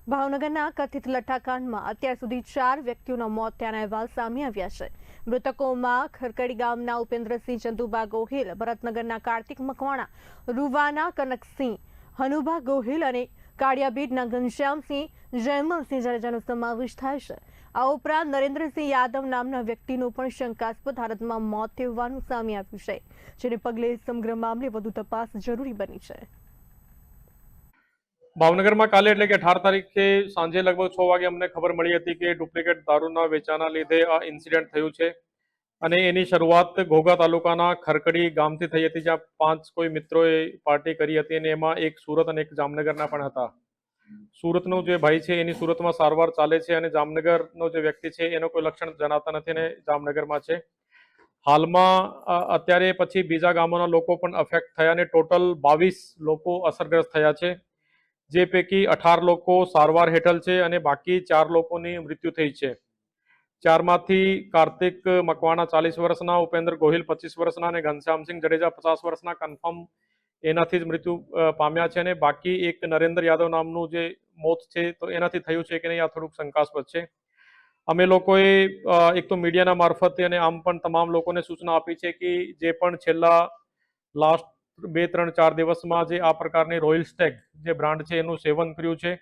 ભાવનગરના કથિત લઠ્ઠાકાંડમાં અત્યાર સુધી 4 વ્યક્તિઓના મોત થયાના અહેવાલ સામે આવ્યા છે। મૃતકોમાં ખરકડી ગામના ઉપેન્દ્રસિંહ ચંદુબા ગોહિલ, ભરતનગરના કાર્તિક મકવાણા, રૂવાના કનકસિંહ, હનુભા ગોહિલ અને કાળિયાબીડના ઘનશ્યામસિંહ જયમલસિંહ જાડેજાનો સમાવેશ થાય છે। આ ઉપરાંત નરેન્દ્રસિંહ યાદવ નામના વ્યક્તિનું પણ શંકાસ્પદ હાલતમાં મોત થયું હોવાનું સામે આવ્યું છે, જેને પગલે સમગ્ર મામલે વધુ તપાસ જરૂરી બની છે। ભાવનગરમાં કાલે એટલે કે 18 તારીખે સાંજે લગભગ 6 વાગે અમને ખબર મળી હતી કે ડુપ્લિકેટ દારૂના વેચાણના લીધે આ ઇન્સિડન્ટ થયું છે અને એની શરૂઆત ઘોઘા તાલુકાના ખરકડી ગામથી થઈ હતી, જ્યાં 5 કોઈ મિત્રોએ પાર્ટી કરી હતી અને એમાં એક સુરત અને એક જામનગરના પણ હતા। સુરતનો જે ભાઈ છે એની સુરતમાં સારવાર ચાલે છે અને જામનગરનો જે વ્યક્તિ છે એનો કોઈ લક્ષણ જણાતા નથી અને જામનગરમાં છે। હાલમાં અત્યારે પછી બીજા ગામોના લોકો પણ અફેક્ટ થયા અને ટોટલ 22 લોકો અસરગ્રસ્ત થયા છે, જે પૈકી 18 લોકો સારવાર હેઠળ છે અને બાકી 4 લોકોની મૃત્યુ થઈ છે। 4 માંથી કાર્તિક મકવાણા 40 વર્ષના, ઉપેન્દ્ર ગોહિલ 25 વર્ષના અને ઘનશ્યામસિંહ જડેજા 50 વર્ષના કન્ફર્મ એનાથી જ મૃત્યુ પામ્યા છે અને બાકી એક નરેન્દ્ર યાદવ નામનું જે મોત છે તો એનાથી થયું છે કે નહીં આ થોડુંક શંકાસ્પદ છે। અમે લોકોએ એક તો મીડિયાના મારફતે અને આમ પણ તમામ લોકોને સૂચના આપી છે કે જે પણ છેલ્લા લાસ્ટ 2-3-4 દિવસમાં જે આ પ્રકારની રોયલ સ્ટેગ જે બ્રાન્ડ છે એનું સેવન કર્યું છે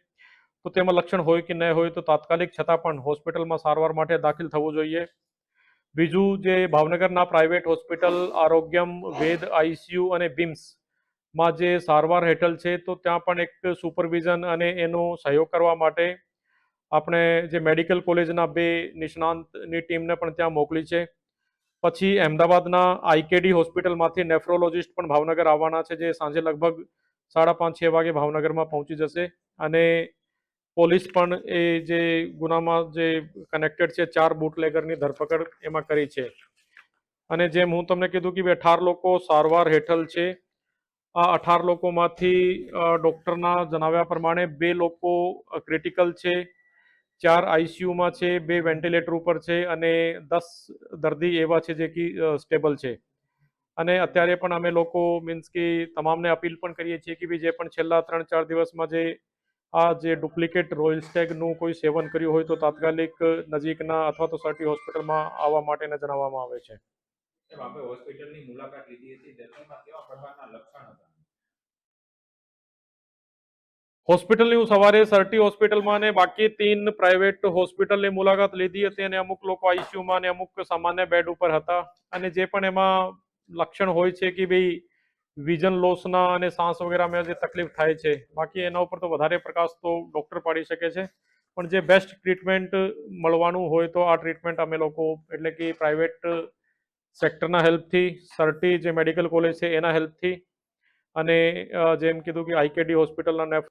તો તેમાં લક્ષણ હોય કે ન હોય તો તાત્કાલિક છતાં પણ હોસ્પિટલમાં સારવાર માટે દાખલ થવું જોઈએ। બીજું, જે ભાવનગરના પ્રાઇવેટ હોસ્પિટલ આરોગ્યમ, વેદ, આઈસીયુ અને બીમ્સ માં જે સારવાર હેઠળ છે તો ત્યાં પણ એક સુપરવિઝન અને એનો સહયોગ કરવા માટે આપણે જે મેડિકલ કોલેજના 2 નિષ્ણાંતની ટીમને પણ ત્યાં મોકલી છે। પછી અમદાવાદના આઈકેડી હોસ્પિટલમાંથી નેફ્રોલોજિસ્ટ પણ ભાવનગર આવવાના છે, જે સાંજે લગભગ 5:30-6 વાગે ભાવનગરમાં પહોંચી જશે અને પોલીસ પણ એ જે ગુનામાં જે કનેક્ટેડ છે 4 બુટલેગરની ધરપકડ એમાં કરી છે અને જેમ હું તમને કીધું કે 18 લોકો સારવાર હેઠળ છે। આ 18 લોકોમાંથી ડોક્ટરના જણાવ્યા પ્રમાણે 2 લોકો ક્રિટિકલ છે, 4 આઈસીયુમાં છે, 2 વેન્ટિલેટર ઉપર છે અને 10 દર્દી એવા છે જે કે સ્ટેબલ છે અને અત્યારે પણ અમે લોકો મીન્સ કે તમામને અપીલ પણ કરીએ છીએ કે જે પણ છેલ્લા 3-4 દિવસમાં જે ડુપ્લિકેટ રોયલ સ્ટેગનું કોઈ સેવન કર્યું હોય તો તાત્કાલિક નજીકના અથવા તો સર્ટી હોસ્પિટલમાં આવવા માટેને જણાવવામાં આવે છે। આપણે હોસ્પિટલની મુલાકાત લીધી હતી, દર્દીમાં કેવા પ્રકારના લક્ષણ હતા? હોસ્પિટલની હું સવારે સર્ટી હોસ્પિટલમાં અને બાકી 3 પ્રાઇવેટ હોસ્પિટલની મુલાકાત લીધી હતી અને અમુક લોકો આઈસીયુમાં અને અમુક સામાન્ય બેડ ઉપર હતા અને જે પણ એમાં લક્ષણ હોય છે કે ભાઈ વિઝન લોસના અને શ્વાસ વગેરેમાં જે તકલીફ થાય છે, બાકી એના ઉપર તો વધારે પ્રકાશ તો ડૉક્ટર પાડી શકે છે, પણ જે બેસ્ટ ટ્રીટમેન્ટ મળવાનું હોય તો આ ટ્રીટમેન્ટ અમે લોકો એટલે કે પ્રાઇવેટ સેક્ટરના હેલ્પથી, સર્ટી જે મેડિકલ કોલેજ છે એના હેલ્પથી અને જેમ કીધું કે આઈકેડી હોસ્પિટલના